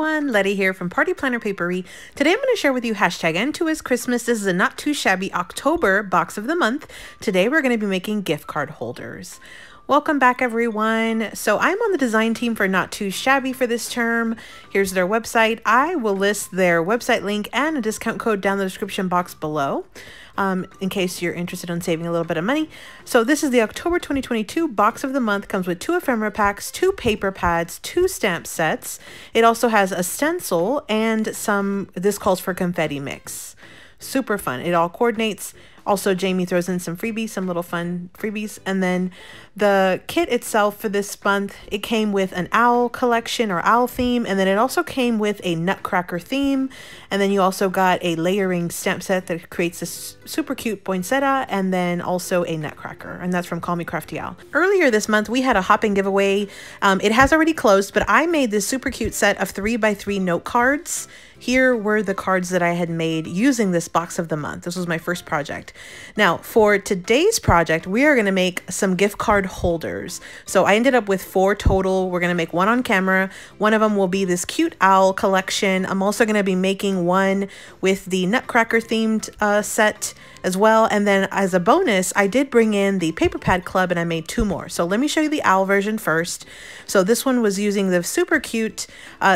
everyone, Letty here from Party Planner Paperie. Today I'm going to share with you hashtag N2 is Christmas. This is a not too shabby October box of the month. Today we're going to be making gift card holders. Welcome back everyone. So I'm on the design team for Not Too Shabby for this term. Here's their website. I will list their website link and a discount code down the description box below. In case you're interested in saving a little bit of money. So this is the October 2022 box of the month. Comes with 2 ephemera packs, 2 paper pads, 2 stamp sets. It also has a stencil and this calls for confetti mix. Super fun. It all coordinates. Also, Jamie throws in some freebies, some little fun freebies. And then the kit itself for this month, it came with an owl collection or owl theme. And then it also came with a nutcracker theme. And then you also got a layering stamp set that creates this super cute poinsettia and then also a nutcracker. And that's from Call Me Crafty Owl. Earlier this month, we had a hopping giveaway. It has already closed, but I made this super cute set of 3x3 note cards. Here were the cards that I had made using this box of the month. This was my first project. Now, for today's project, we are going to make some gift card holders. So I ended up with 4 total. We're going to make 1 on camera. One of them will be this cute owl collection. I'm also going to be making one with the nutcracker themed set as well. And then as a bonus, I did bring in the paper pad club and I made 2 more. So let me show you the owl version first. So this one was using the super cute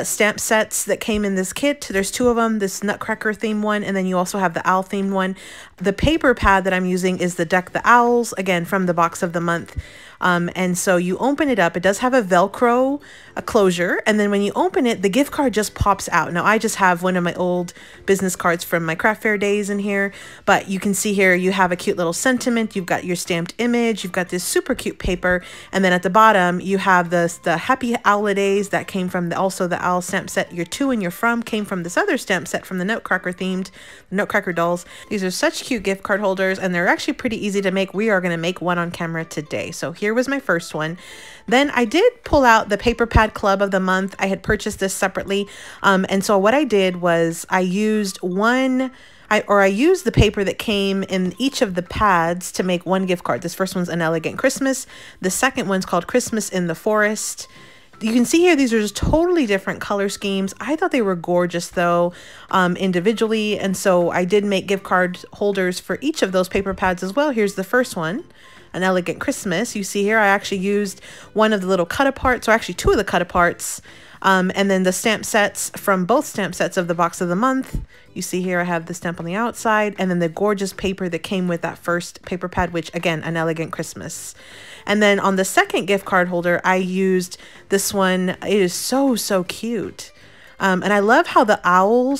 stamp sets that came in this kit. There's 2 of them, this nutcracker theme one, and then you also have the owl themed one. The paper pad that I'm using is the Deck the Owls, again, from the box of the month. And so you open it up. It does have a Velcro closure. And then when you open it, the gift card just pops out. Now, I just have one of my old business cards from my craft fair days in here. But you can see here, you have a cute little sentiment. You've got your stamped image. You've got this super cute paper. And then at the bottom, you have the Happy Holidays that came from also the owl stamp set. Your to and your from came from this other stamp set from the Nutcracker themed Nutcracker dolls. These are such cute gift card holders, and they're actually pretty easy to make. We are going to make one on camera today. So here was my first one. Then I did pull out the paper pad club of the month. I had purchased this separately. And so what I did was I used I used the paper that came in each of the pads to make one gift card. This first one's An Elegant Christmas. The second one's called Christmas in the Forest. You can see here, these are just totally different color schemes. I thought they were gorgeous though, individually. And so I did make gift card holders for each of those paper pads as well. Here's the first one, An Elegant Christmas. You see here, I actually used one of the little cut aparts, or actually 2 of the cut aparts. And then the stamp sets from both stamp sets of the box of the month. You see here, I have the stamp on the outside, and then the gorgeous paper that came with that first paper pad, which again, An Elegant Christmas. And then on the second gift card holder, I used this one. It is so, so cute. And I love how the owl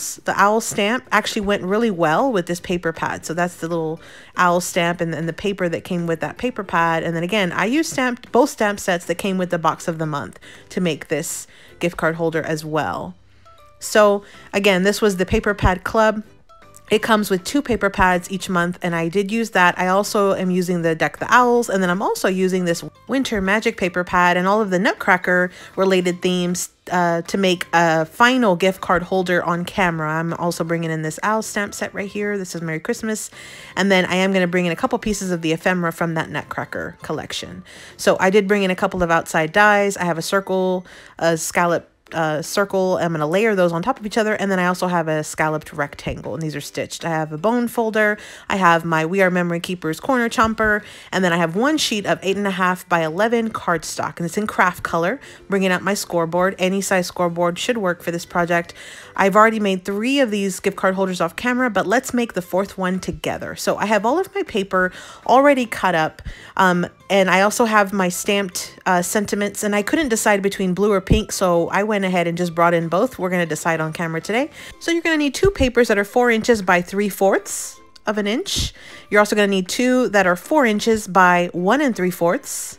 stamp actually went really well with this paper pad. So that's the little owl stamp and the paper that came with that paper pad. And then again, I used both stamp sets that came with the box of the month to make this gift card holder as well. So again, this was the paper pad club. It comes with 2 paper pads each month, and I did use that. I also am using the Deck the Owls, and then I'm also using this Winter Magic paper pad and all of the Nutcracker related themes to make a final gift card holder on camera. I'm also bringing in this owl stamp set right here. This is Merry Christmas. And then I am going to bring in a couple pieces of the ephemera from that Nutcracker collection. So I did bring in a couple of outside dies. I have a circle, a scallop circle. I'm going to layer those on top of each other, and then I also have a scalloped rectangle, and these are stitched. I have a bone folder, I have my We Are Memory Keepers corner chomper, and then I have 1 sheet of 8.5 by 11 cardstock, and it's in craft color. Bringing out my scoreboard. Any size scoreboard should work for this project. I've already made 3 of these gift card holders off camera, but let's make the 4th one together. So I have all of my paper already cut up, and I also have my stamped sentiments, and I couldn't decide between blue or pink, so I went ahead and just brought in both. We're going to decide on camera today. So you're going to need 2 papers that are 4 inches by 3/4 of an inch. You're also going to need 2 that are 4 inches by 1 3/4.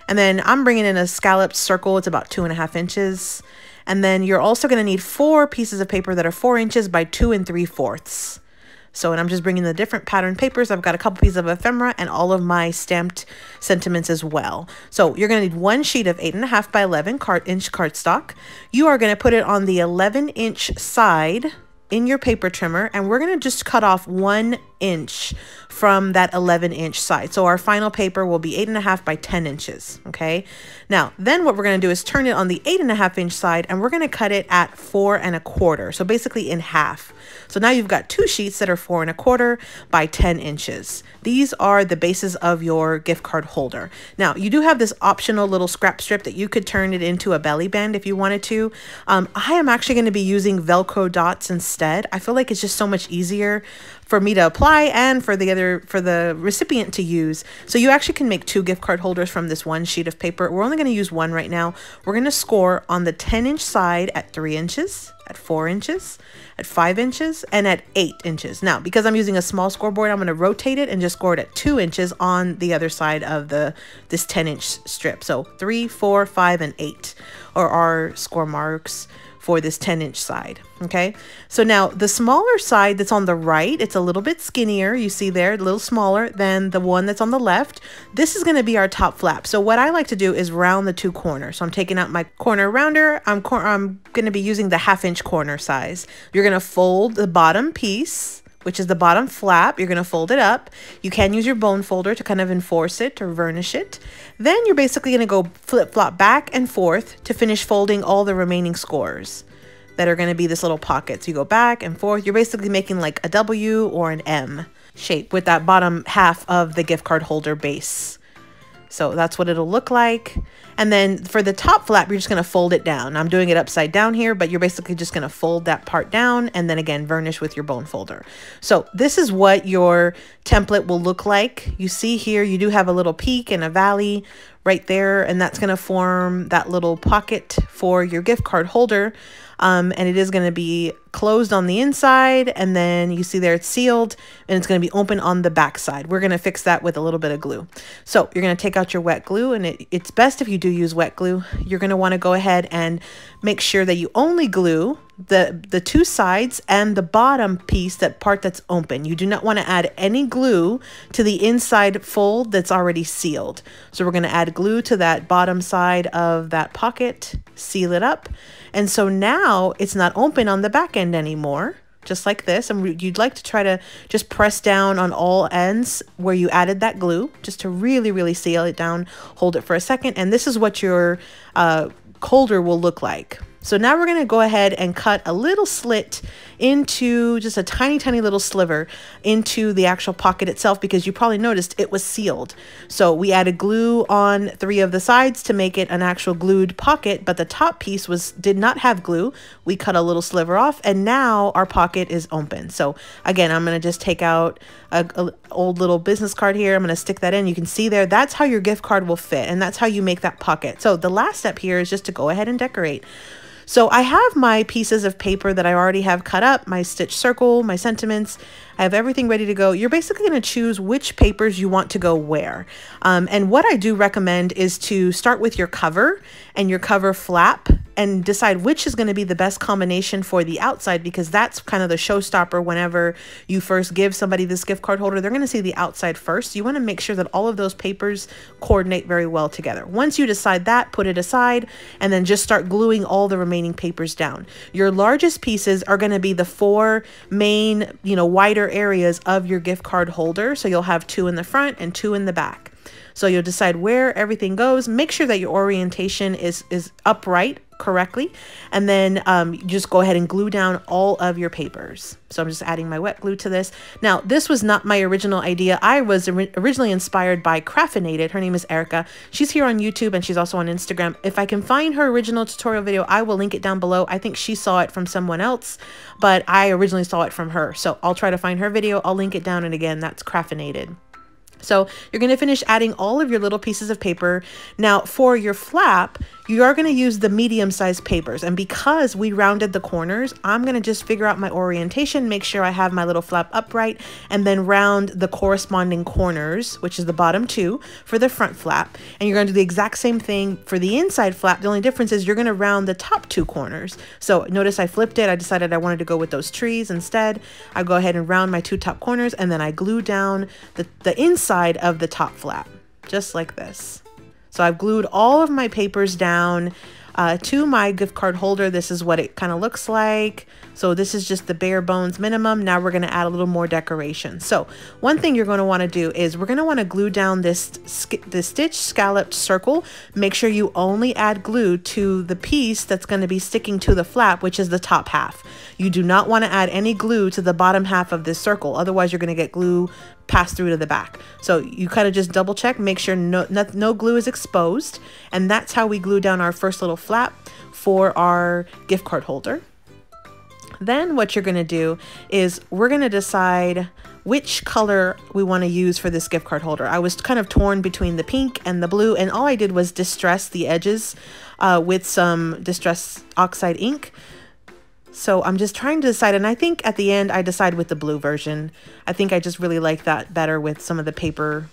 And then I'm bringing in a scalloped circle. It's about 2.5 inches. And then you're also going to need 4 pieces of paper that are 4 inches by 2 3/4. So, and I'm just bringing the different pattern papers. I've got a couple pieces of ephemera and all of my stamped sentiments as well. So you're going to need 1 sheet of 8.5 by 11 inch cardstock. You are going to put it on the 11-inch side in your paper trimmer, and we're going to just cut off 1 inch from that 11-inch side. So our final paper will be 8.5 by 10 inches. Okay. Now, then what we're going to do is turn it on the 8.5-inch side, and we're going to cut it at 4 1/4. So basically in half. So now you've got two sheets that are 4 1/4 by 10 inches. These are the bases of your gift card holder. Now, you do have this optional little scrap strip that you could turn it into a belly band if you wanted to. I am actually going to be using Velcro dots instead. I feel like it's just so much easier for me to apply and for the recipient to use. So you actually can make 2 gift card holders from this one sheet of paper. We're only going to use one right now. We're going to score on the 10-inch side at 3 inches, at 4 inches, at 5 inches, and at 8 inches. Now, because I'm using a small scoreboard, I'm going to rotate it and just score it at 2 inches on the other side of this 10-inch strip. So 3, 4, 5, and 8 are our score marks for this 10-inch side. Okay, so now the smaller side that's on the right, it's a little bit skinnier. You see there, a little smaller than the one that's on the left. This is going to be our top flap. So what I like to do is round the 2 corners. So I'm taking out my corner rounder. I'm going to be using the 1/2-inch corner size. You're going to fold the bottom piece, which is the bottom flap. You're going to fold it up. You can use your bone folder to kind of enforce it or varnish it. Then you're basically going to go flip-flop back and forth to finish folding all the remaining scores that are going to be this little pocket. So you go back and forth. You're basically making like a W or an M shape with that bottom half of the gift card holder base. So that's what it'll look like. And then for the top flap, you're just going to fold it down. I'm doing it upside down here, but you're basically just going to fold that part down and then again, varnish with your bone folder. So this is what your template will look like. You see here, you do have a little peak and a valley right there, and that's going to form that little pocket for your gift card holder. And it is going to be closed on the inside, and then you see there it's sealed, and it's going to be open on the back side. We're going to fix that with a little bit of glue. So you're going to take out your wet glue, and it's best if you do use wet glue. You're going to want to go ahead and make sure that you only glue the 2 sides and the bottom piece, that part that's open. You do not want to add any glue to the inside fold that's already sealed. So we're going to add glue to that bottom side of that pocket, seal it up. And so now it's not open on the back end anymore, just like this. And you'd like to try to just press down on all ends where you added that glue, just to really, really seal it down. Hold it for a second. And this is what your holder will look like. So now we're going to go ahead and cut a little slit into just a tiny, tiny little sliver into the actual pocket itself, because you probably noticed it was sealed. So we added glue on 3 of the sides to make it an actual glued pocket, but the top piece did not have glue. We cut a little sliver off, and now our pocket is open. So again, I'm going to just take out a old little business card here. I'm going to stick that in. You can see there, that's how your gift card will fit, and that's how you make that pocket. So the last step here is just to go ahead and decorate. So I have my pieces of paper that I already have cut up, my stitch circle, my sentiments. I have everything ready to go. You're basically going to choose which papers you want to go where. And what I do recommend is to start with your cover and your cover flap and decide which is going to be the best combination for the outside, because that's kind of the showstopper whenever you first give somebody this gift card holder. They're going to see the outside first. You want to make sure that all of those papers coordinate very well together. Once you decide that, put it aside and then just start gluing all the remaining papers down. Your largest pieces are going to be the 4 main, wider areas of your gift card holder. So you'll have 2 in the front and 2 in the back. So you'll decide where everything goes. Make sure that your orientation is upright correctly, and then you just go ahead and glue down all of your papers. So I'm just adding my wet glue to this. Now, this was not my original idea. I was originally inspired by Crafteinated. Her name is Ericka. She's here on YouTube, and she's also on Instagram. If I can find her original tutorial video, I will link it down below. I think she saw it from someone else, but I originally saw it from her. So I'll try to find her video. I'll link it down, and again, that's Crafteinated. So you're going to finish adding all of your little pieces of paper. Now for your flap, you are going to use the medium-sized papers. And because we rounded the corners, I'm going to just figure out my orientation, make sure I have my little flap upright, and then round the corresponding corners, which is the bottom 2 for the front flap. And you're going to do the exact same thing for the inside flap. The only difference is you're going to round the top 2 corners. So notice I flipped it. I decided I wanted to go with those trees instead. I go ahead and round my 2 top corners, and then I glue down the inside of the top flap, just like this. So I've glued all of my papers down to my gift card holder. This is what it kind of looks like So this is just the bare bones minimum. Now we're going to add a little more decoration. So one thing you're going to want to do is we're going to want to glue down this stitch scalloped circle. Make sure you only add glue to the piece that's going to be sticking to the flap, which is the top half. You do not want to add any glue to the bottom half of this circle. Otherwise, you're going to get glue passed through to the back. So you kind of just double check, make sure no glue is exposed. And that's how we glue down our first little flap for our gift card holder. Then what you're going to do is we're going to decide which color we want to use for this gift card holder. I was kind of torn between the pink and the blue, and all I did was distress the edges with some Distress Oxide ink. So I'm just trying to decide, and I think at the end I decide with the blue version. I think I just really like that better with some of the paper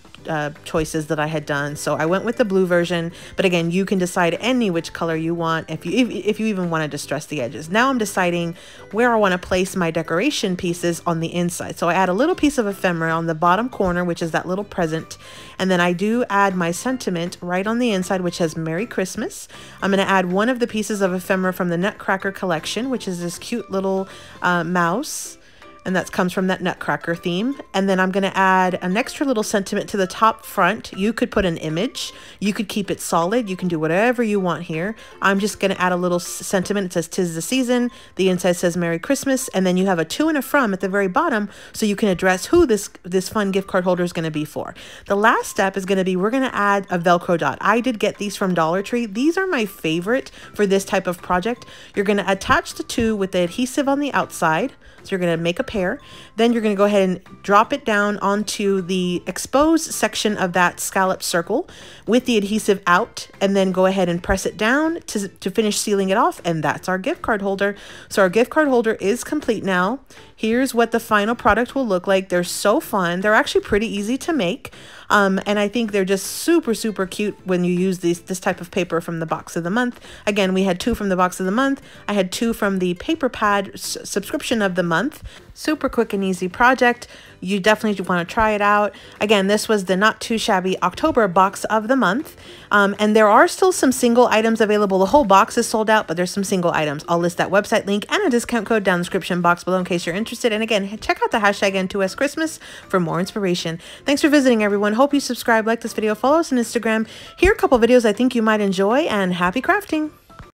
choices that I had done. So I went with the blue version, but again, you can decide any which color you want if you even want to distress the edges. Now I'm deciding where I want to place my decoration pieces on the inside. So I add a little piece of ephemera on the bottom corner, which is that little present, and then I do add my sentiment right on the inside, which says Merry Christmas. I'm going to add one of the pieces of ephemera from the Nutcracker collection, which is this cute little mouse. And that comes from that Nutcracker theme. And then I'm going to add an extra little sentiment to the top front. You could put an image. You could keep it solid. You can do whatever you want here. I'm just going to add a little sentiment. It says, "'Tis the season." The inside says Merry Christmas. And then you have a to and a from at the very bottom, so you can address who this fun gift card holder is going to be for. The last step is going to be, we're going to add a Velcro dot. I did get these from Dollar Tree. These are my favorite for this type of project. You're going to attach the two with the adhesive on the outside. So you're going to make a pair. Then you're going to go ahead and drop it down onto the exposed section of that scalloped circle with the adhesive out, and then go ahead and press it down to finish sealing it off. And that's our gift card holder. So our gift card holder is complete now. Here's what the final product will look like. They're so fun. They're actually pretty easy to make. And I think they're just super, super cute when you use this type of paper from the box of the month. Again, we had 2 from the box of the month. I had 2 from the paper pad subscription of the month. Super quick and easy project. You definitely want to try it out. Again, this was the Not Too Shabby October box of the month. And there are still some single items available. The whole box is sold out, but there's some single items. I'll list that website link and a discount code down in the description box below in case you're interested. And again, check out the hashtag N2SChristmas for more inspiration. Thanks for visiting, everyone. Hope you subscribe, like this video, follow us on Instagram. Here are a couple videos I think you might enjoy, and happy crafting.